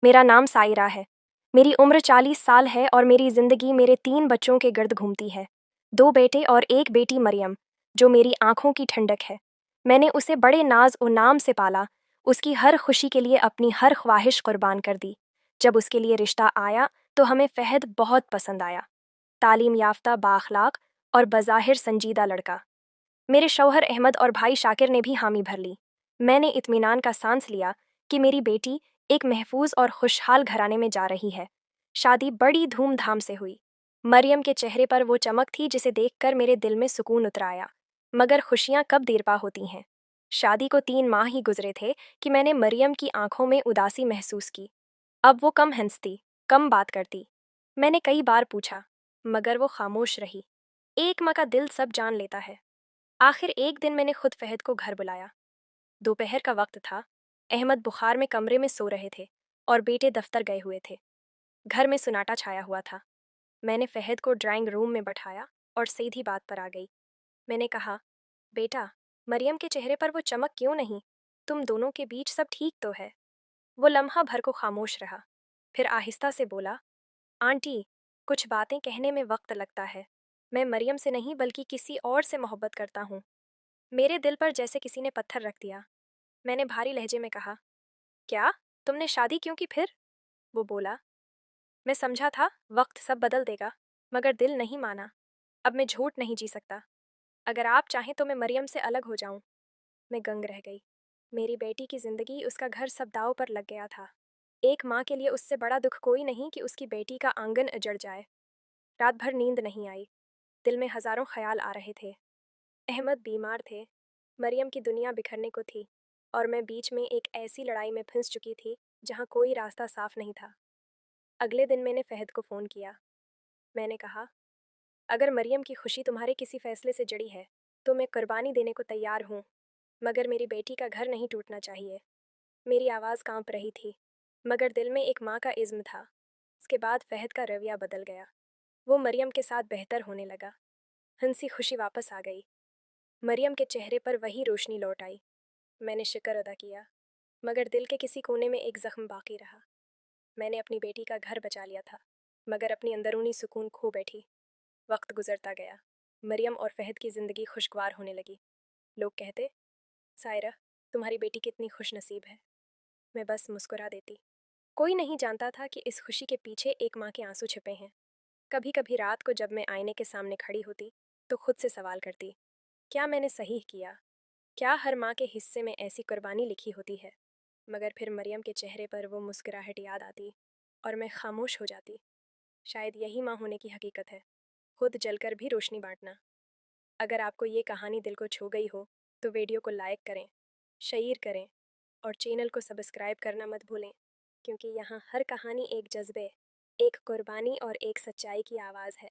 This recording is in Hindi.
मेरा नाम सायरा है। मेरी उम्र 40 साल है और मेरी ज़िंदगी मेरे 3 बच्चों के गिर्द घूमती है। 2 बेटे और 1 बेटी मरियम, जो मेरी आँखों की ठंडक है। मैंने उसे बड़े नाज़ और नाम से पाला, उसकी हर खुशी के लिए अपनी हर ख्वाहिश कुर्बान कर दी। जब उसके लिए रिश्ता आया, तो हमें फ़हद बहुत पसंद आया। तालीम याफ्ता, बाअखलाक और बज़ाहिर संजीदा लड़का। मेरे शौहर अहमद और भाई शाकिर ने भी हामी भर ली। मैंने इत्मीनान का सांस लिया कि मेरी बेटी एक महफूज और खुशहाल घराने में जा रही है। शादी बड़ी धूमधाम से हुई। मरियम के चेहरे पर वो चमक थी जिसे देखकर मेरे दिल में सुकून उतर आया। मगर खुशियां कब देरपा होती हैं। शादी को 3 माह ही गुजरे थे कि मैंने मरियम की आंखों में उदासी महसूस की। अब वो कम हंसती, कम बात करती। मैंने कई बार पूछा, मगर वो खामोश रही। एक माँ का दिल सब जान लेता है। आखिर एक दिन मैंने खुद फहद को घर बुलाया। दोपहर का वक्त था। अहमद बुखार में कमरे में सो रहे थे और बेटे दफ्तर गए हुए थे। घर में सुनाटा छाया हुआ था। मैंने फहद को ड्राइंग रूम में बैठाया और सीधी बात पर आ गई। मैंने कहा, बेटा, मरियम के चेहरे पर वो चमक क्यों नहीं? तुम दोनों के बीच सब ठीक तो है? वो लम्हा भर को खामोश रहा। फिर आहिस्ता से बोला, आंटी, कुछ बातें कहने में वक्त लगता है। मैं मरियम से नहीं बल्कि किसी और से मोहब्बत करता हूँ। मेरे दिल पर जैसे किसी ने पत्थर रख दिया। मैंने भारी लहजे में कहा, क्या? तुमने शादी क्यों की फिर? वो बोला, मैं समझा था वक्त सब बदल देगा, मगर दिल नहीं माना। अब मैं झूठ नहीं जी सकता। अगर आप चाहें तो मैं मरियम से अलग हो जाऊं। मैं गंग रह गई। मेरी बेटी की जिंदगी, उसका घर सब दांव पर लग गया था। एक माँ के लिए उससे बड़ा दुख कोई नहीं कि उसकी बेटी का आंगन उजड़ जाए। रात भर नींद नहीं आई। दिल में हजारों ख्याल आ रहे थे। अहमद बीमार थे। मरियम की दुनिया बिखरने को थी और मैं बीच में एक ऐसी लड़ाई में फंस चुकी थी जहां कोई रास्ता साफ नहीं था। अगले दिन मैंने फहद को फ़ोन किया। मैंने कहा, अगर मरियम की खुशी तुम्हारे किसी फैसले से जड़ी है तो मैं कुर्बानी देने को तैयार हूँ, मगर मेरी बेटी का घर नहीं टूटना चाहिए। मेरी आवाज़ कांप रही थी, मगर दिल में एक माँ का इज़्म था। उसके बाद फहद का रवैया बदल गया। वो मरियम के साथ बेहतर होने लगा। हंसी खुशी वापस आ गई। मरियम के चेहरे पर वही रोशनी लौट आई। मैंने शुक्र अदा किया, मगर दिल के किसी कोने में एक जख्म बाकी रहा। मैंने अपनी बेटी का घर बचा लिया था, मगर अपनी अंदरूनी सुकून खो बैठी। वक्त गुजरता गया। मरियम और फहद की ज़िंदगी खुशगवार होने लगी। लोग कहते, सायरा, तुम्हारी बेटी कितनी खुश नसीब है। मैं बस मुस्कुरा देती। कोई नहीं जानता था कि इस खुशी के पीछे एक माँ के आंसू छिपे हैं। कभी कभी रात को जब मैं आईने के सामने खड़ी होती तो खुद से सवाल करती, क्या मैंने सही किया? क्या हर माँ के हिस्से में ऐसी कुर्बानी लिखी होती है? मगर फिर मरियम के चेहरे पर वो मुस्कुराहट याद आती और मैं खामोश हो जाती। शायद यही माँ होने की हकीकत है, खुद जलकर भी रोशनी बांटना। अगर आपको ये कहानी दिल को छू गई हो तो वीडियो को लाइक करें, शेयर करें और चैनल को सब्सक्राइब करना मत भूलें, क्योंकि यहाँ हर कहानी एक जज्बे, एक कुर्बानी और एक सच्चाई की आवाज़ है।